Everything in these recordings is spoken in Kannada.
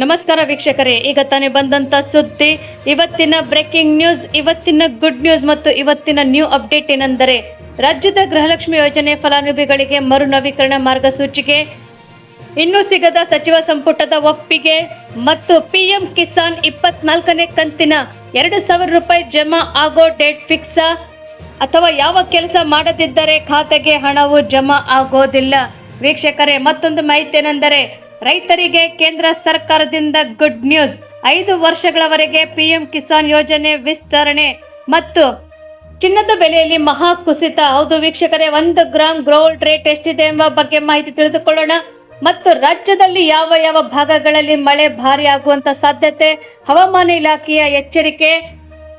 ನಮಸ್ಕಾರ ವೀಕ್ಷಕರೇ, ಈಗ ತಾನೇ ಬಂದಂತ ಸುದ್ದಿ, ಇವತ್ತಿನ ಬ್ರೇಕಿಂಗ್ ನ್ಯೂಸ್, ಇವತ್ತಿನ ಗುಡ್ ನ್ಯೂಸ್ ಮತ್ತು ಇವತ್ತಿನ ನ್ಯೂ ಅಪ್ಡೇಟ್ ಏನೆಂದರೆ ರಾಜ್ಯದ ಗೃಹಲಕ್ಷ್ಮಿ ಯೋಜನೆ ಫಲಾನುಭವಿಗಳಿಗೆ ಮರು ನವೀಕರಣ ಮಾರ್ಗಸೂಚಿಗೆ ಇನ್ನೂ ಸಿಗದ ಸಚಿವ ಸಂಪುಟದ ಒಪ್ಪಿಗೆ ಮತ್ತು ಪಿಎಂ ಕಿಸಾನ್ 24ನೇ ಕಂತಿನ 2,000 ರೂಪಾಯಿ ಜಮಾ ಆಗೋ ಡೇಟ್ ಫಿಕ್ಸಾ ಅಥವಾ ಯಾವ ಕೆಲಸ ಮಾಡದಿದ್ದರೆ ಖಾತೆಗೆ ಹಣವು ಜಮಾ ಆಗೋದಿಲ್ಲ. ವೀಕ್ಷಕರೇ, ಮತ್ತೊಂದು ಮಾಹಿತಿ ಏನೆಂದರೆ ರೈತರಿಗೆ ಕೇಂದ್ರ ಸರ್ಕಾರದಿಂದ ಗುಡ್ ನ್ಯೂಸ್. 5 ವರ್ಷಗಳವರೆಗೆ ಪಿಎಂ ಕಿಸಾನ್ ಯೋಜನೆ ವಿಸ್ತರಣೆ ಮತ್ತು ಚಿನ್ನದ ಬೆಲೆಯಲ್ಲಿ ಮಹಾ ಕುಸಿತ. ಹೌದು ವೀಕ್ಷಕರೇ, 1 ಗ್ರಾಮ್ ಗೋಲ್ಡ್ ರೇಟ್ ಎಷ್ಟಿದೆ ಎಂಬ ಬಗ್ಗೆ ಮಾಹಿತಿ ತಿಳಿದುಕೊಳ್ಳೋಣ. ಮತ್ತು ರಾಜ್ಯದಲ್ಲಿ ಯಾವ ಯಾವ ಭಾಗಗಳಲ್ಲಿ ಮಳೆ ಭಾರಿ ಆಗುವಂತ ಸಾಧ್ಯತೆ, ಹವಾಮಾನ ಇಲಾಖೆಯ ಎಚ್ಚರಿಕೆ.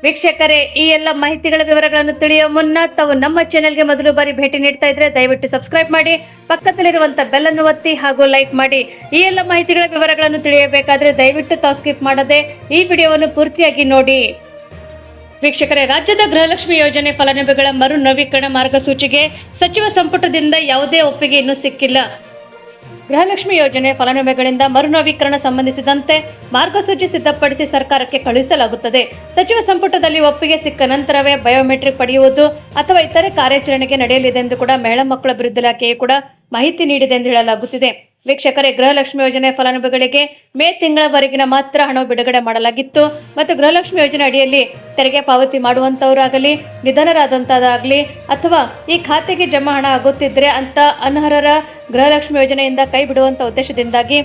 ವೀಕ್ಷಕರೇ, ಈ ಎಲ್ಲ ಮಾಹಿತಿಗಳ ವಿವರಗಳನ್ನು ತಿಳಿಯುವ ಮುನ್ನ ತಾವು ನಮ್ಮ ಚಾನೆಲ್ಗೆ ಮೊದಲು ಬಾರಿ ಭೇಟಿ ನೀಡ್ತಾ ಇದ್ರೆ ದಯವಿಟ್ಟು ಸಬ್ಸ್ಕ್ರೈಬ್ ಮಾಡಿ, ಪಕ್ಕದಲ್ಲಿರುವಂತ ಬೆಲ್ ಅನ್ನು ಒತ್ತಿ ಹಾಗೂ ಲೈಕ್ ಮಾಡಿ. ಈ ಎಲ್ಲ ಮಾಹಿತಿಗಳ ವಿವರಗಳನ್ನು ತಿಳಿಯಬೇಕಾದ್ರೆ ದಯವಿಟ್ಟು ತಾವು ಸ್ಕಿಪ್ ಮಾಡದೆ ಈ ವಿಡಿಯೋವನ್ನು ಪೂರ್ತಿಯಾಗಿ ನೋಡಿ. ವೀಕ್ಷಕರೇ, ರಾಜ್ಯದ ಗೃಹಲಕ್ಷ್ಮಿ ಯೋಜನೆ ಫಲಾನುಭವಿಗಳ ಮರು ನವೀಕರಣ ಮಾರ್ಗಸೂಚಿಗೆ ಸಚಿವ ಸಂಪುಟದಿಂದ ಯಾವುದೇ ಒಪ್ಪಿಗೆ ಇನ್ನೂ ಸಿಕ್ಕಿಲ್ಲ. ಗೃಹಲಕ್ಷ್ಮಿ ಯೋಜನೆ ಫಲಾನುಭವಿಗಳಿಂದ ಮರು ನವೀಕರಣ ಸಂಬಂಧಿಸಿದಂತೆ ಮಾರ್ಗಸೂಚಿ ಸಿದ್ಧಪಡಿಸಿ ಸರ್ಕಾರಕ್ಕೆ ಕಳುಹಿಸಲಾಗುತ್ತದೆ. ಸಚಿವ ಸಂಪುಟದಲ್ಲಿ ಒಪ್ಪಿಗೆ ಸಿಕ್ಕ ನಂತರವೇ ಬಯೋಮೆಟ್ರಿಕ್ ಪಡೆಯುವುದು ಅಥವಾ ಇತರೆ ಕಾರ್ಯಾಚರಣೆಗೆ ನಡೆಯಲಿದೆ ಎಂದು ಕೂಡ ಮಹಿಳಾ ಮಕ್ಕಳ ಅಭಿವೃದ್ಧಿ ಇಲಾಖೆಯು ಕೂಡ ಮಾಹಿತಿ ನೀಡಿದೆ ಎಂದು ಹೇಳಲಾಗುತ್ತಿದೆ. ವೀಕ್ಷಕರೇ, ಗೃಹಲಕ್ಷ್ಮಿ ಯೋಜನೆ ಫಲಾನುಭವಿಗಳಿಗೆ ಮೇ ತಿಂಗಳವರೆಗಿನ ಮಾತ್ರ ಹಣ ಬಿಡುಗಡೆ ಮಾಡಲಾಗಿತ್ತು ಮತ್ತು ಗೃಹಲಕ್ಷ್ಮಿ ಯೋಜನೆ ಅಡಿಯಲ್ಲಿ ತೆರಿಗೆ ಪಾವತಿ ಮಾಡುವಂತವರಾಗಲಿ, ನಿಧನರಾದಂತಾಗಲಿ ಅಥವಾ ಈ ಖಾತೆಗೆ ಜಮಾ ಹಣ ಆಗುತ್ತಿದ್ರೆ ಅಂತ ಅನರ್ಹರ ಗೃಹಲಕ್ಷ್ಮಿ ಯೋಜನೆಯಿಂದ ಕೈ ಬಿಡುವಂತ ಉದ್ದೇಶದಿಂದಾಗಿ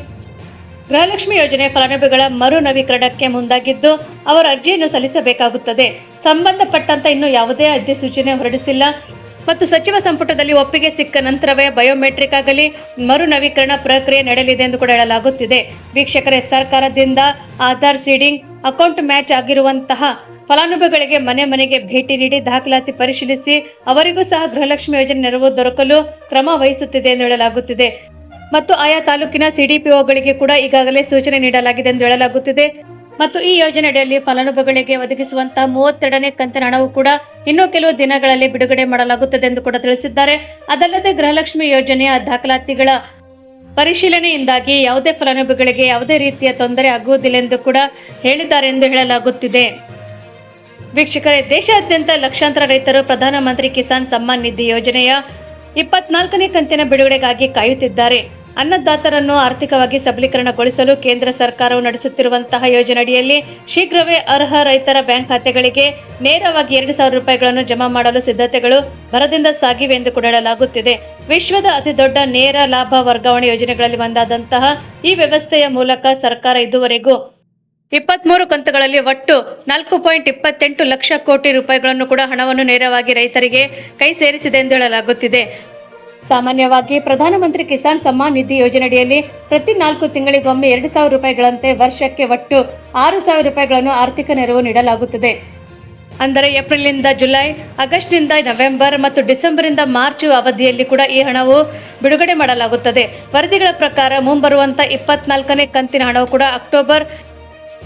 ಗೃಹಲಕ್ಷ್ಮಿ ಯೋಜನೆ ಫಲಾನುಭವಿಗಳ ಮರು ನವೀಕರಣಕ್ಕೆ ಮುಂದಾಗಿದ್ದು ಅವರ ಅರ್ಜಿಯನ್ನು ಸಲ್ಲಿಸಬೇಕಾಗುತ್ತದೆ. ಸಂಬಂಧಪಟ್ಟಂತ ಇನ್ನೂ ಯಾವುದೇ ಅಧಿಸೂಚನೆ ಹೊರಡಿಸಿಲ್ಲ ಮತ್ತು ಸಚಿವ ಸಂಪುಟದಲ್ಲಿ ಒಪ್ಪಿಗೆ ಸಿಕ್ಕ ನಂತರವೇ ಬಯೋಮೆಟ್ರಿಕ್ ಆಗಲಿ ಮರು ನವೀಕರಣ ಪ್ರಕ್ರಿಯೆ ನಡೆಯಲಿದೆ ಎಂದು ಕೂಡ ಹೇಳಲಾಗುತ್ತಿದೆ. ವೀಕ್ಷಕರೇ, ಸರ್ಕಾರದಿಂದ ಆಧಾರ್ ಸೀಡಿಂಗ್ ಅಕೌಂಟ್ ಮ್ಯಾಚ್ ಆಗಿರುವಂತಹ ಫಲಾನುಭವಿಗಳಿಗೆ ಮನೆ ಮನೆಗೆ ಭೇಟಿ ನೀಡಿ ದಾಖಲಾತಿ ಪರಿಶೀಲಿಸಿ ಅವರಿಗೂ ಸಹ ಗೃಹಲಕ್ಷ್ಮಿ ಯೋಜನೆ ನೆರವು ದೊರಕಲು ಕ್ರಮ ವಹಿಸುತ್ತಿದೆ ಎಂದು ಹೇಳಲಾಗುತ್ತಿದೆ ಮತ್ತು ಆಯಾ ತಾಲೂಕಿನ ಸಿಡಿಪಿಒಗಳಿಗೆ ಕೂಡ ಈಗಾಗಲೇ ಸೂಚನೆ ನೀಡಲಾಗಿದೆ ಎಂದು ಹೇಳಲಾಗುತ್ತಿದೆ. ಮತ್ತು ಈ ಯೋಜನೆ ಅಡಿಯಲ್ಲಿ ಫಲಾನುಭವಿಗಳಿಗೆ ಒದಗಿಸುವಂತಹ 32ನೇ ಕಂತಿನ ಹಣವು ಕೂಡ ಇನ್ನೂ ಕೆಲವು ದಿನಗಳಲ್ಲಿ ಬಿಡುಗಡೆ ಮಾಡಲಾಗುತ್ತದೆ ಎಂದು ಕೂಡ ತಿಳಿಸಿದ್ದಾರೆ. ಅದಲ್ಲದೆ ಗೃಹಲಕ್ಷ್ಮಿ ಯೋಜನೆಯ ದಾಖಲಾತಿಗಳ ಪರಿಶೀಲನೆಯಿಂದಾಗಿ ಯಾವುದೇ ಫಲಾನುಭವಿಗಳಿಗೆ ಯಾವುದೇ ರೀತಿಯ ತೊಂದರೆ ಆಗುವುದಿಲ್ಲ ಎಂದು ಕೂಡ ಹೇಳಿದ್ದಾರೆ ಎಂದು ಹೇಳಲಾಗುತ್ತಿದೆ. ವೀಕ್ಷಕರೇ, ದೇಶಾದ್ಯಂತ ಲಕ್ಷಾಂತರ ರೈತರು ಪ್ರಧಾನಮಂತ್ರಿ ಕಿಸಾನ್ ಸಮ್ಮಾನ್ ನಿಧಿ ಯೋಜನೆಯ 24ನೇ ಕಂತಿನ ಬಿಡುಗಡೆಗಾಗಿ ಕಾಯುತ್ತಿದ್ದಾರೆ. ಅನ್ನದಾತರನ್ನು ಆರ್ಥಿಕವಾಗಿ ಸಬಲೀಕರಣಗೊಳಿಸಲು ಕೇಂದ್ರ ಸರ್ಕಾರವು ನಡೆಸುತ್ತಿರುವಂತಹ ಯೋಜನೆಯಡಿಯಲ್ಲಿ ಶೀಘ್ರವೇ ಅರ್ಹ ರೈತರ ಬ್ಯಾಂಕ್ ಖಾತೆಗಳಿಗೆ ನೇರವಾಗಿ 2,000 ರೂಪಾಯಿಗಳನ್ನು ಜಮಾ ಮಾಡಲು ಸಿದ್ಧತೆಗಳು ಭರದಿಂದ ಸಾಗಿವೆ ಎಂದು ಕೂಡ ಹೇಳಲಾಗುತ್ತಿದೆ. ವಿಶ್ವದ ಅತಿದೊಡ್ಡ ನೇರ ಲಾಭ ವರ್ಗಾವಣೆ ಯೋಜನೆಗಳಲ್ಲಿ ಒಂದಾದಂತಹ ಈ ವ್ಯವಸ್ಥೆಯ ಮೂಲಕ ಸರ್ಕಾರ ಇದುವರೆಗೂ 23 ಕಂತುಗಳಲ್ಲಿ ಒಟ್ಟು 4.28 ಲಕ್ಷ ಕೋಟಿ ರೂಪಾಯಿಗಳನ್ನು ಕೂಡ ಹಣವನ್ನು ನೇರವಾಗಿ ರೈತರಿಗೆ ಕೈ ಸೇರಿಸಿದೆ ಎಂದು ಹೇಳಲಾಗುತ್ತಿದೆ. ಸಾಮಾನ್ಯವಾಗಿ ಪ್ರಧಾನಮಂತ್ರಿ ಕಿಸಾನ್ ಸಮ್ಮಾನ್ ನಿಧಿ ಯೋಜನೆಯಡಿಯಲ್ಲಿ ಪ್ರತಿ 4 ತಿಂಗಳಿಗೊಮ್ಮೆ 2,000 ರೂಪಾಯಿಗಳಂತೆ ವರ್ಷಕ್ಕೆ ಒಟ್ಟು 6,000 ರೂಪಾಯಿಗಳನ್ನು ಆರ್ಥಿಕ ನೆರವು ನೀಡಲಾಗುತ್ತದೆ. ಅಂದರೆ ಏಪ್ರಿಲ್ನಿಂದ ಜುಲೈ, ಆಗಸ್ಟ್ನಿಂದ ನವೆಂಬರ್ ಮತ್ತು ಡಿಸೆಂಬರ್ನಿಂದ ಮಾರ್ಚ್ ಅವಧಿಯಲ್ಲಿ ಕೂಡ ಈ ಹಣವು ಬಿಡುಗಡೆ ಮಾಡಲಾಗುತ್ತದೆ. ವರದಿಗಳ ಪ್ರಕಾರ ಮುಂಬರುವಂತ 24ನೇ ಕಂತಿನ ಹಣವು ಕೂಡ ಅಕ್ಟೋಬರ್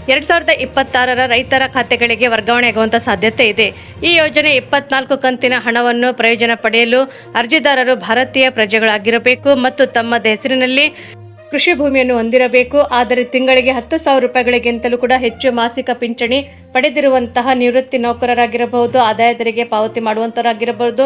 2026ರ ರೈತರ ಖಾತೆಗಳಿಗೆ ವರ್ಗಾವಣೆಯಾಗುವಂಥ ಸಾಧ್ಯತೆ ಇದೆ. ಈ ಯೋಜನೆ 24 ಕಂತಿನ ಹಣವನ್ನು ಪ್ರಯೋಜನ ಪಡೆಯಲು ಅರ್ಜಿದಾರರು ಭಾರತೀಯ ಪ್ರಜೆಗಳಾಗಿರಬೇಕು ಮತ್ತು ತಮ್ಮ ಹೆಸರಿನಲ್ಲಿ ಕೃಷಿ ಭೂಮಿಯನ್ನು ಹೊಂದಿರಬೇಕು. ಆದರೆ ತಿಂಗಳಿಗೆ 10,000 ರೂಪಾಯಿಗಳಿಗಿಂತಲೂ ಕೂಡ ಹೆಚ್ಚು ಮಾಸಿಕ ಪಿಂಚಣಿ ಪಡೆದಿರುವಂತಹ ನಿವೃತ್ತಿ ನೌಕರರಾಗಿರಬಹುದು, ಆದಾಯ ತೆರಿಗೆ ಪಾವತಿ ಮಾಡುವಂತವರಾಗಿರಬಹುದು.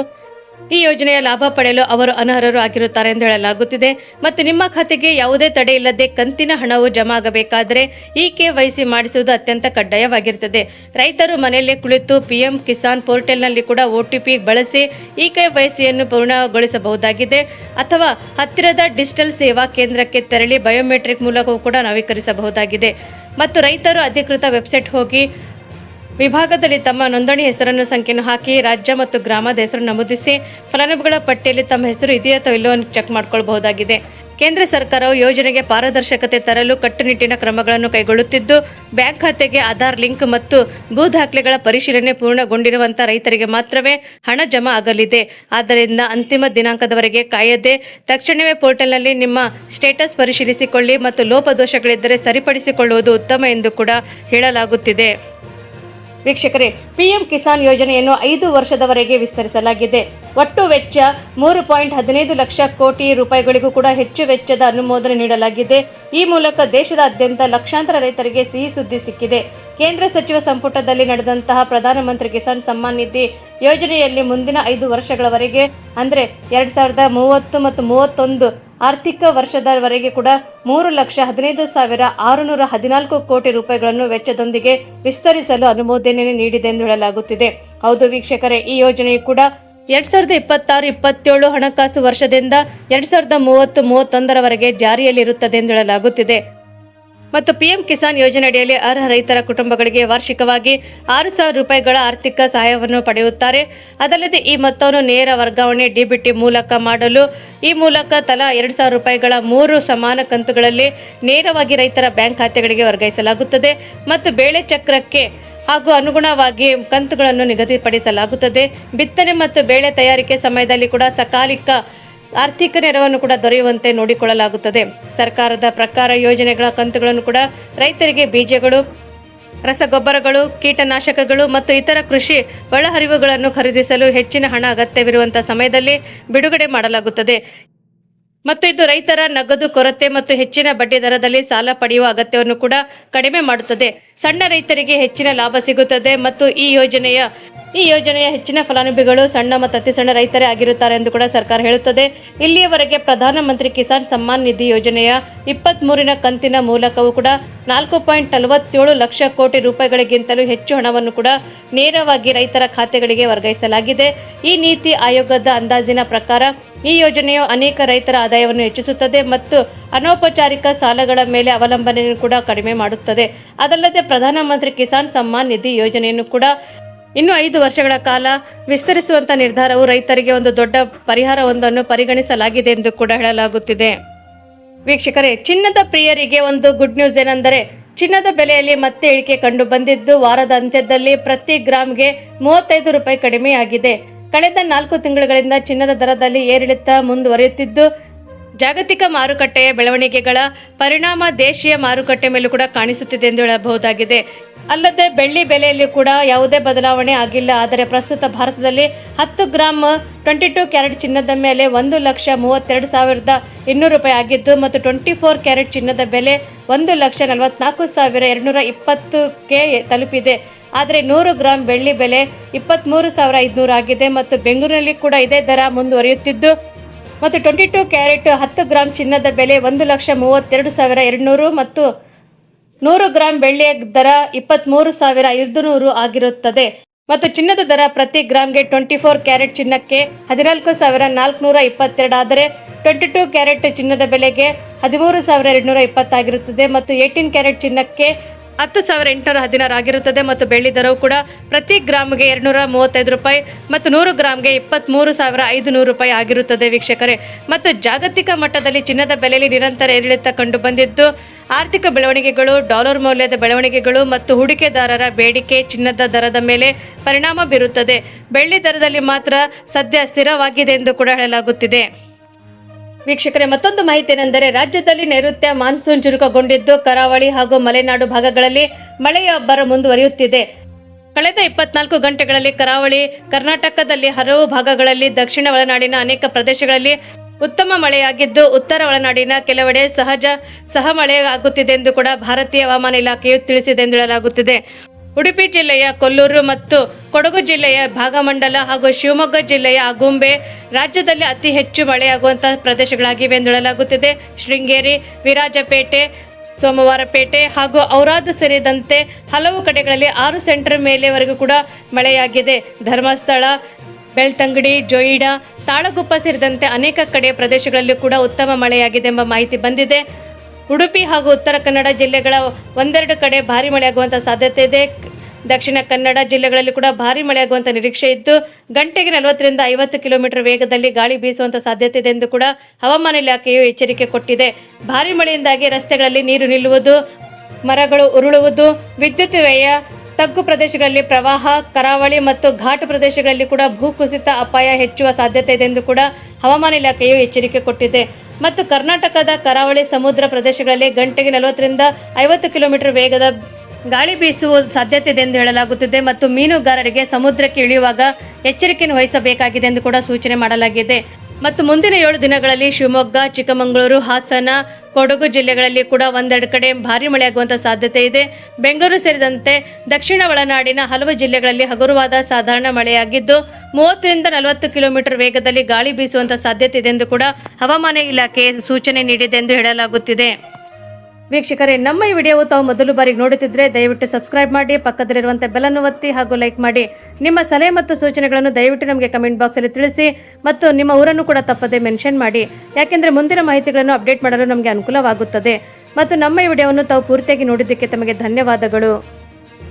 ಈ ಯೋಜನೆಯ ಲಾಭ ಪಡೆಯಲು ಅವರು ಅನರ್ಹರು ಆಗಿರುತ್ತಾರೆ ಎಂದು ಹೇಳಲಾಗುತ್ತಿದೆ. ಮತ್ತು ನಿಮ್ಮ ಖಾತೆಗೆ ಯಾವುದೇ ತಡೆ ಇಲ್ಲದೆ ಕಂತಿನ ಹಣವು ಜಮಾ ಆಗಬೇಕಾದರೆ ಈ KYC ಮಾಡಿಸುವುದು ಅತ್ಯಂತ ಕಡ್ಡಾಯವಾಗಿರುತ್ತದೆ. ರೈತರು ಮನೆಯಲ್ಲೇ ಕುಳಿತು ಪಿಎಂ ಕಿಸಾನ್ ಪೋರ್ಟಲ್ನಲ್ಲಿ ಕೂಡ OTP ಬಳಸಿ ಈ KYCಯನ್ನು ಪೂರ್ಣಗೊಳಿಸಬಹುದಾಗಿದೆ ಅಥವಾ ಹತ್ತಿರದ ಡಿಜಿಟಲ್ ಸೇವಾ ಕೇಂದ್ರಕ್ಕೆ ತೆರಳಿ ಬಯೋಮೆಟ್ರಿಕ್ ಮೂಲಕವೂ ಕೂಡ ನವೀಕರಿಸಬಹುದಾಗಿದೆ. ಮತ್ತು ರೈತರು ಅಧಿಕೃತ ವೆಬ್ಸೈಟ್ ಹೋಗಿ ವಿಭಾಗದಲ್ಲಿ ತಮ್ಮ ನೋಂದಣಿ ಹೆಸರನ್ನು ಸಂಖ್ಯೆಯನ್ನು ಹಾಕಿ ರಾಜ್ಯ ಮತ್ತು ಗ್ರಾಮದ ಹೆಸರು ನಮೂದಿಸಿ ಫಲಾನುಭವಿಗಳ ಪಟ್ಟಿಯಲ್ಲಿ ತಮ್ಮ ಹೆಸರು ಇದೆಯಾ ಅಥವಾ ಇಲ್ಲವೋ ಚೆಕ್ ಮಾಡಿಕೊಳ್ಳಬಹುದಾಗಿದೆ. ಕೇಂದ್ರ ಸರ್ಕಾರವು ಯೋಜನೆಗೆ ಪಾರದರ್ಶಕತೆ ತರಲು ಕಟ್ಟುನಿಟ್ಟಿನ ಕ್ರಮಗಳನ್ನು ಕೈಗೊಳ್ಳುತ್ತಿದ್ದು ಬ್ಯಾಂಕ್ ಖಾತೆಗೆ ಆಧಾರ್ ಲಿಂಕ್ ಮತ್ತು ಭೂ ದಾಖಲೆಗಳ ಪರಿಶೀಲನೆ ಪೂರ್ಣಗೊಂಡಿರುವಂತಹ ರೈತರಿಗೆ ಮಾತ್ರವೇ ಹಣ ಜಮಾ ಆಗಲಿದೆ. ಆದ್ದರಿಂದ ಅಂತಿಮ ದಿನಾಂಕದವರೆಗೆ ಕಾಯದೆ ತಕ್ಷಣವೇ ಪೋರ್ಟಲ್ನಲ್ಲಿ ನಿಮ್ಮ ಸ್ಟೇಟಸ್ ಪರಿಶೀಲಿಸಿಕೊಳ್ಳಿ ಮತ್ತು ಲೋಪದೋಷಗಳಿದ್ದರೆ ಸರಿಪಡಿಸಿಕೊಳ್ಳುವುದು ಉತ್ತಮ ಎಂದು ಕೂಡ ಹೇಳಲಾಗುತ್ತಿದೆ. ವೀಕ್ಷಕರೇ, ಪಿಎಂ ಕಿಸಾನ್ ಯೋಜನೆಯನ್ನು 5 ವರ್ಷದವರೆಗೆ ವಿಸ್ತರಿಸಲಾಗಿದೆ. ಒಟ್ಟು ವೆಚ್ಚ 3.15 ಲಕ್ಷ ಕೋಟಿ ರೂಪಾಯಿಗಳಿಗೂ ಕೂಡ ಹೆಚ್ಚು ವೆಚ್ಚದ ಅನುಮೋದನೆ ನೀಡಲಾಗಿದೆ. ಈ ಮೂಲಕ ದೇಶದಾದ್ಯಂತ ಲಕ್ಷಾಂತರ ರೈತರಿಗೆ ಸಿಹಿ ಸುದ್ದಿ ಸಿಕ್ಕಿದೆ. ಕೇಂದ್ರ ಸಚಿವ ಸಂಪುಟದಲ್ಲಿ ನಡೆದಂತಹ ಪ್ರಧಾನಮಂತ್ರಿ ಕಿಸಾನ್ ಸಮ್ಮಾನ್ ನಿಧಿ ಯೋಜನೆಯಲ್ಲಿ ಮುಂದಿನ 5 ವರ್ಷಗಳವರೆಗೆ ಅಂದರೆ 2030 ಮತ್ತು 31 ಆರ್ಥಿಕ ವರ್ಷದವರೆಗೆ ಕೂಡ 3,15,614 ಕೋಟಿ ರೂಪಾಯಿಗಳನ್ನು ವೆಚ್ಚದೊಂದಿಗೆ ವಿಸ್ತರಿಸಲು ಅನುಮೋದನೆ ನೀಡಿದೆ ಎಂದು ಹೇಳಲಾಗುತ್ತಿದೆ. ಹೌದು ವೀಕ್ಷಕರೇ, ಈ ಯೋಜನೆಯು ಕೂಡ 2026-27 ಹಣಕಾಸು ವರ್ಷದಿಂದ 2030-31ರವರೆಗೆ ಜಾರಿಯಲ್ಲಿರುತ್ತದೆ ಎಂದು ಹೇಳಲಾಗುತ್ತಿದೆ. ಮತ್ತು ಪಿಎಂ ಕಿಸಾನ್ ಯೋಜನೆ ಅಡಿಯಲ್ಲಿ ಅರ್ಹ ರೈತರ ಕುಟುಂಬಗಳಿಗೆ ವಾರ್ಷಿಕವಾಗಿ 6,000 ರೂಪಾಯಿಗಳ ಆರ್ಥಿಕ ಸಹಾಯವನ್ನು ಪಡೆಯುತ್ತಾರೆ. ಅದಲ್ಲದೆ ಈ ಮೊತ್ತವನ್ನು ನೇರ ವರ್ಗಾವಣೆ ಡಿಬಿಟಿ ಮೂಲಕ ಮಾಡಲು ಈ ಮೂಲಕ ತಲಾ 2,000 ರೂಪಾಯಿಗಳ 3 ಸಮಾನ ಕಂತುಗಳಲ್ಲಿ ನೇರವಾಗಿ ರೈತರ ಬ್ಯಾಂಕ್ ಖಾತೆಗಳಿಗೆ ವರ್ಗಾಯಿಸಲಾಗುತ್ತದೆ ಮತ್ತು ಬೇಳೆ ಚಕ್ರಕ್ಕೆ ಹಾಗೂ ಅನುಗುಣವಾಗಿ ಕಂತುಗಳನ್ನು ನಿಗದಿಪಡಿಸಲಾಗುತ್ತದೆ. ಬಿತ್ತನೆ ಮತ್ತು ಬೇಳೆ ತಯಾರಿಕೆ ಸಮಯದಲ್ಲಿ ಕೂಡ ಸಕಾಲಿಕ ಆರ್ಥಿಕ ನೆರವನ್ನು ಕೂಡ ದೊರೆಯುವಂತೆ ನೋಡಿಕೊಳ್ಳಲಾಗುತ್ತದೆ. ಸರ್ಕಾರದ ಪ್ರಕಾರ ಯೋಜನೆಗಳ ಕಂತುಗಳನ್ನು ಕೂಡ ರೈತರಿಗೆ ಬೀಜಗಳು, ರಸಗೊಬ್ಬರಗಳು, ಕೀಟನಾಶಕಗಳು ಮತ್ತು ಇತರ ಕೃಷಿ ಒಳಹರಿವುಗಳನ್ನು ಖರೀದಿಸಲು ಹೆಚ್ಚಿನ ಹಣ ಅಗತ್ಯವಿರುವಂತಹ ಸಮಯದಲ್ಲಿ ಬಿಡುಗಡೆ ಮಾಡಲಾಗುತ್ತದೆ. ಮತ್ತು ಇದು ರೈತರ ನಗದು ಕೊರತೆ ಮತ್ತು ಹೆಚ್ಚಿನ ಬಡ್ಡಿ ದರದಲ್ಲಿ ಸಾಲ ಪಡೆಯುವ ಅಗತ್ಯವನ್ನು ಕೂಡ ಕಡಿಮೆ ಮಾಡುತ್ತದೆ. ಸಣ್ಣ ರೈತರಿಗೆ ಹೆಚ್ಚಿನ ಲಾಭ ಸಿಗುತ್ತದೆ ಮತ್ತು ಈ ಯೋಜನೆಯ ಹೆಚ್ಚಿನ ಫಲಾನುಭವಿಗಳು ಸಣ್ಣ ಮತ್ತು ಅತಿ ಸಣ್ಣ ರೈತರೇ ಆಗಿರುತ್ತಾರೆ ಎಂದು ಕೂಡ ಸರ್ಕಾರ ಹೇಳುತ್ತದೆ. ಇಲ್ಲಿಯವರೆಗೆ ಪ್ರಧಾನಮಂತ್ರಿ ಕಿಸಾನ್ ಸಮ್ಮಾನ್ ನಿಧಿ ಯೋಜನೆಯ 23ನೇ ಕಂತಿನ ಮೂಲಕವೂ ಕೂಡ 4.47 ಲಕ್ಷ ಕೋಟಿ ರೂಪಾಯಿಗಳಿಗಿಂತಲೂ ಹೆಚ್ಚು ಹಣವನ್ನು ಕೂಡ ನೇರವಾಗಿ ರೈತರ ಖಾತೆಗಳಿಗೆ ವರ್ಗಾಯಿಸಲಾಗಿದೆ. ಈ ನೀತಿ ಆಯೋಗದ ಅಂದಾಜಿನ ಪ್ರಕಾರ ಈ ಯೋಜನೆಯು ಅನೇಕ ರೈತರ ಆದಾಯವನ್ನು ಹೆಚ್ಚಿಸುತ್ತದೆ ಮತ್ತು ಅನೌಪಚಾರಿಕ ಸಾಲಗಳ ಮೇಲೆ ಅವಲಂಬನೆಯನ್ನು ಕೂಡ ಕಡಿಮೆ ಮಾಡುತ್ತದೆ. ಅದಲ್ಲದೆ ಪ್ರಧಾನಮಂತ್ರಿ ಕಿಸಾನ್ ಸಮ್ಮಾನ್ ನಿಧಿ ಯೋಜನೆಯನ್ನು ಕೂಡ ಇನ್ನು 5 ವರ್ಷಗಳ ಕಾಲ ವಿಸ್ತರಿಸುವಂತ ನಿರ್ಧಾರವು ರೈತರಿಗೆ ಒಂದು ದೊಡ್ಡ ಪರಿಹಾರವೊಂದನ್ನು ಪರಿಗಣಿಸಲಾಗಿದೆ ಎಂದು ಕೂಡ ಹೇಳಲಾಗುತ್ತಿದೆ. ವೀಕ್ಷಕರೇ, ಚಿನ್ನದ ಪ್ರಿಯರಿಗೆ ಒಂದು ಗುಡ್ ನ್ಯೂಸ್ ಏನೆಂದರೆ ಚಿನ್ನದ ಬೆಲೆಯಲ್ಲಿ ಮತ್ತೆ ಇಳಿಕೆ ಕಂಡು ಬಂದಿದ್ದು ವಾರದ ಅಂತ್ಯದಲ್ಲಿ ಪ್ರತಿ ಗ್ರಾಮ್ಗೆ 35 ರೂಪಾಯಿ ಕಡಿಮೆಯಾಗಿದೆ. ಕಳೆದ 4 ತಿಂಗಳುಗಳಿಂದ ಚಿನ್ನದ ದರದಲ್ಲಿ ಏರಿಳಿತ ಮುಂದುವರಿಯುತ್ತಿದ್ದು ಜಾಗತಿಕ ಮಾರುಕಟ್ಟೆಯ ಬೆಳವಣಿಗೆಗಳ ಪರಿಣಾಮ ದೇಶೀಯ ಮಾರುಕಟ್ಟೆ ಮೇಲೂ ಕೂಡ ಕಾಣಿಸುತ್ತಿದೆ ಎಂದು ಹೇಳಬಹುದಾಗಿದೆ. ಅಲ್ಲದೆ ಬೆಳ್ಳಿ ಬೆಲೆಯಲ್ಲಿ ಕೂಡ ಯಾವುದೇ ಬದಲಾವಣೆ ಆಗಿಲ್ಲ. ಆದರೆ ಪ್ರಸ್ತುತ ಭಾರತದಲ್ಲಿ 10 ಗ್ರಾಮ್ 22 ಕ್ಯಾರೆಟ್ ಚಿನ್ನದ ಮೇಲೆ 1,32,200 ರೂಪಾಯಿ ಆಗಿದ್ದು ಮತ್ತು 24 ಕ್ಯಾರೆಟ್ ಚಿನ್ನದ ಬೆಲೆ 1,44,220ಕ್ಕೆ ತಲುಪಿದೆ. ಆದರೆ 100 ಗ್ರಾಂ ಬೆಳ್ಳಿ ಬೆಲೆ 23,500 ಆಗಿದೆ ಮತ್ತು ಬೆಂಗಳೂರಿನಲ್ಲಿ ಕೂಡ ಇದೇ ದರ ಮುಂದುವರಿಯುತ್ತಿದ್ದು ಮತ್ತು 22 ಕ್ಯಾರೆಟ್ 10 ಗ್ರಾಂ ಚಿನ್ನದ ಬೆಲೆ 1,32,200 ಮತ್ತು 100 ಗ್ರಾಂ ಬೆಳ್ಳಿಯ ದರ 23,500 ಆಗಿರುತ್ತದೆ. ಮತ್ತು ಚಿನ್ನದ ದರ ಪ್ರತಿ ಗ್ರಾಮ್ಗೆ 24 ಕ್ಯಾರೆಟ್ ಚಿನ್ನಕ್ಕೆ 14,422 ಆದರೆ 22 ಕ್ಯಾರೆಟ್ ಚಿನ್ನದ ಬೆಲೆಗೆ 13,220 ಆಗಿರುತ್ತದೆ ಮತ್ತು 18 ಕ್ಯಾರೆಟ್ ಚಿನ್ನಕ್ಕೆ 10,816 ಆಗಿರುತ್ತದೆ ಮತ್ತು ಬೆಳ್ಳಿ ದರವು ಕೂಡ ಪ್ರತಿ ಗ್ರಾಮ್ಗೆ 235 ರೂಪಾಯಿ ಮತ್ತು 100 ಗ್ರಾಮ್ಗೆ 23,500 ರೂಪಾಯಿ ಆಗಿರುತ್ತದೆ ವೀಕ್ಷಕರೇ. ಮತ್ತು ಜಾಗತಿಕ ಮಟ್ಟದಲ್ಲಿ ಚಿನ್ನದ ಬೆಲೆಯಲ್ಲಿ ನಿರಂತರ ಏರಿಳಿತ ಕಂಡು ಬಂದಿದ್ದು ಆರ್ಥಿಕ ಬೆಳವಣಿಗೆಗಳು, ಡಾಲರ್ ಮೌಲ್ಯದ ಬೆಳವಣಿಗೆಗಳು ಮತ್ತು ಹೂಡಿಕೆದಾರರ ಬೇಡಿಕೆ ಚಿನ್ನದ ದರದ ಮೇಲೆ ಪರಿಣಾಮ ಬೀರುತ್ತದೆ. ಬೆಳ್ಳಿ ದರದಲ್ಲಿ ಮಾತ್ರ ಸದ್ಯ ಸ್ಥಿರವಾಗಿದೆ ಎಂದು ಕೂಡ ಹೇಳಲಾಗುತ್ತಿದೆ. ವೀಕ್ಷಕರೇ, ಮತ್ತೊಂದು ಮಾಹಿತಿ ಏನೆಂದರೆ ರಾಜ್ಯದಲ್ಲಿ ನೈಋತ್ಯ ಮಾನ್ಸೂನ್ ಚುರುಕುಗೊಂಡಿದ್ದು ಕರಾವಳಿ ಹಾಗೂ ಮಲೆನಾಡು ಭಾಗಗಳಲ್ಲಿ ಮಳೆಯ ಅಬ್ಬರ ಮುಂದುವರಿಯುತ್ತಿದೆ. ಕಳೆದ 24 ಗಂಟೆಗಳಲ್ಲಿ ಕರಾವಳಿ ಕರ್ನಾಟಕದಲ್ಲಿ ಹಲವು ಭಾಗಗಳಲ್ಲಿ, ದಕ್ಷಿಣ ಒಳನಾಡಿನ ಅನೇಕ ಪ್ರದೇಶಗಳಲ್ಲಿ ಉತ್ತಮ ಮಳೆಯಾಗಿದ್ದು ಉತ್ತರ ಒಳನಾಡಿನ ಕೆಲವೆಡೆ ಸಹ ಮಳೆ ಆಗುತ್ತಿದೆ ಎಂದು ಕೂಡ ಭಾರತೀಯ ಹವಾಮಾನ ಇಲಾಖೆಯು ತಿಳಿಸಿದೆ ಎಂದು ಹೇಳಲಾಗುತ್ತಿದೆ. ಉಡುಪಿ ಜಿಲ್ಲೆಯ ಕೊಲ್ಲೂರು ಮತ್ತು ಕೊಡಗು ಜಿಲ್ಲೆಯ ಭಾಗಮಂಡಲ ಹಾಗೂ ಶಿವಮೊಗ್ಗ ಜಿಲ್ಲೆಯ ಆಗುಂಬೆ ರಾಜ್ಯದಲ್ಲಿ ಅತಿ ಹೆಚ್ಚು ಮಳೆಯಾಗುವಂತಹ ಪ್ರದೇಶಗಳಾಗಿವೆ ಎಂದು ಹೇಳಲಾಗುತ್ತಿದೆ. ಶೃಂಗೇರಿ, ವಿರಾಜಪೇಟೆ, ಸೋಮವಾರಪೇಟೆ ಹಾಗೂ ಔರಾದ್ ಸೇರಿದಂತೆ ಹಲವು ಕಡೆಗಳಲ್ಲಿ 6 ಸೆಂಟಿಮೀಟರ್ ಮೇಲೆವರೆಗೂ ಕೂಡ ಮಳೆಯಾಗಿದೆ. ಧರ್ಮಸ್ಥಳ, ಬೆಳ್ತಂಗಡಿ, ಜೋಯಿಡಾ, ತಾಳಗುಪ್ಪ ಸೇರಿದಂತೆ ಅನೇಕ ಕಡೆ ಪ್ರದೇಶಗಳಲ್ಲಿ ಕೂಡ ಉತ್ತಮ ಮಳೆಯಾಗಿದೆ ಎಂಬ ಮಾಹಿತಿ ಬಂದಿದೆ. ಉಡುಪಿ ಹಾಗೂ ಉತ್ತರ ಕನ್ನಡ ಜಿಲ್ಲೆಗಳ ಒಂದೆರಡು ಕಡೆ ಭಾರಿ ಮಳೆಯಾಗುವಂಥ ಸಾಧ್ಯತೆ ಇದೆ. ದಕ್ಷಿಣ ಕನ್ನಡ ಜಿಲ್ಲೆಗಳಲ್ಲಿ ಕೂಡ ಭಾರಿ ಮಳೆಯಾಗುವಂಥ ನಿರೀಕ್ಷೆ ಇದ್ದು ಗಂಟೆಗೆ 40ರಿಂದ 50 ಕಿಲೋಮೀಟರ್ ವೇಗದಲ್ಲಿ ಗಾಳಿ ಬೀಸುವಂಥ ಸಾಧ್ಯತೆ ಇದೆ ಎಂದು ಕೂಡ ಹವಾಮಾನ ಇಲಾಖೆಯು ಎಚ್ಚರಿಕೆ ಕೊಟ್ಟಿದೆ. ಭಾರಿ ಮಳೆಯಿಂದಾಗಿ ರಸ್ತೆಗಳಲ್ಲಿ ನೀರು ನಿಲ್ಲುವುದು, ಮರಗಳು ಉರುಳುವುದು, ವಿದ್ಯುತ್ ವ್ಯಯ, ತಗ್ಗು ಪ್ರದೇಶಗಳಲ್ಲಿ ಪ್ರವಾಹ, ಕರಾವಳಿ ಮತ್ತು ಘಾಟ್ ಪ್ರದೇಶಗಳಲ್ಲಿ ಕೂಡ ಭೂಕುಸಿತ ಅಪಾಯ ಹೆಚ್ಚುವ ಸಾಧ್ಯತೆ ಇದೆ ಎಂದು ಕೂಡ ಹವಾಮಾನ ಇಲಾಖೆಯು ಎಚ್ಚರಿಕೆ ಕೊಟ್ಟಿದೆ. ಮತ್ತು ಕರ್ನಾಟಕದ ಕರಾವಳಿ ಸಮುದ್ರ ಪ್ರದೇಶಗಳಲ್ಲಿ ಗಂಟೆಗೆ 40ರಿಂದ 50 ಕಿಲೋಮೀಟರ್ ವೇಗದ ಗಾಳಿ ಬೀಸುವ ಸಾಧ್ಯತೆ ಇದೆ ಎಂದು ಹೇಳಲಾಗುತ್ತಿದೆ ಮತ್ತು ಮೀನುಗಾರರಿಗೆ ಸಮುದ್ರಕ್ಕೆ ಇಳಿಯುವಾಗ ಎಚ್ಚರಿಕೆಯನ್ನು ವಹಿಸಬೇಕಾಗಿದೆ ಎಂದು ಕೂಡ ಸೂಚನೆ ಮಾಡಲಾಗಿದೆ. ಮತ್ತು ಮುಂದಿನ 7 ದಿನಗಳಲ್ಲಿ ಶಿವಮೊಗ್ಗ, ಚಿಕ್ಕಮಗಳೂರು, ಹಾಸನ, ಕೊಡಗು ಜಿಲ್ಲೆಗಳಲ್ಲಿ ಕೂಡ ಒಂದೆರಡು ಕಡೆ ಭಾರಿ ಮಳೆಯಾಗುವಂಥ ಸಾಧ್ಯತೆ ಇದೆ. ಬೆಂಗಳೂರು ಸೇರಿದಂತೆ ದಕ್ಷಿಣ ಒಳನಾಡಿನ ಹಲವು ಜಿಲ್ಲೆಗಳಲ್ಲಿ ಹಗುರವಾದ ಸಾಧಾರಣ ಮಳೆಯಾಗಿದ್ದು 30ರಿಂದ 40 ಕಿಲೋಮೀಟರ್ ವೇಗದಲ್ಲಿ ಗಾಳಿ ಬೀಸುವಂಥ ಸಾಧ್ಯತೆ ಇದೆ ಎಂದು ಕೂಡ ಹವಾಮಾನ ಇಲಾಖೆ ಸೂಚನೆ ನೀಡಿದೆ ಎಂದು ಹೇಳಲಾಗುತ್ತಿದೆ. ವೀಕ್ಷಕರೇ, ನಮ್ಮ ಈ ವಿಡಿಯೋವು ತಾವು ಮೊದಲು ಬಾರಿಗೆ ನೋಡುತ್ತಿದ್ದರೆ ದಯವಿಟ್ಟು ಸಬ್ಸ್ಕ್ರೈಬ್ ಮಾಡಿ, ಪಕ್ಕದಲ್ಲಿರುವಂಥ ಬೆಲ್ ಅನ್ನು ಒತ್ತಿ ಹಾಗೂ ಲೈಕ್ ಮಾಡಿ. ನಿಮ್ಮ ಸಲಹೆ ಮತ್ತು ಸೂಚನೆಗಳನ್ನು ದಯವಿಟ್ಟು ನಮಗೆ ಕಮೆಂಟ್ ಬಾಕ್ಸಲ್ಲಿ ತಿಳಿಸಿ ಮತ್ತು ನಿಮ್ಮ ಊರನ್ನು ಕೂಡ ತಪ್ಪದೆ ಮೆನ್ಷನ್ ಮಾಡಿ. ಯಾಕೆಂದರೆ ಮುಂದಿನ ಮಾಹಿತಿಗಳನ್ನು ಅಪ್ಡೇಟ್ ಮಾಡಲು ನಮಗೆ ಅನುಕೂಲವಾಗುತ್ತದೆ. ಮತ್ತು ನಮ್ಮ ಈ ವಿಡಿಯೋವನ್ನು ತಾವು ಪೂರ್ತಿಯಾಗಿ ನೋಡಿದ್ದಕ್ಕೆ ತಮಗೆ ಧನ್ಯವಾದಗಳು.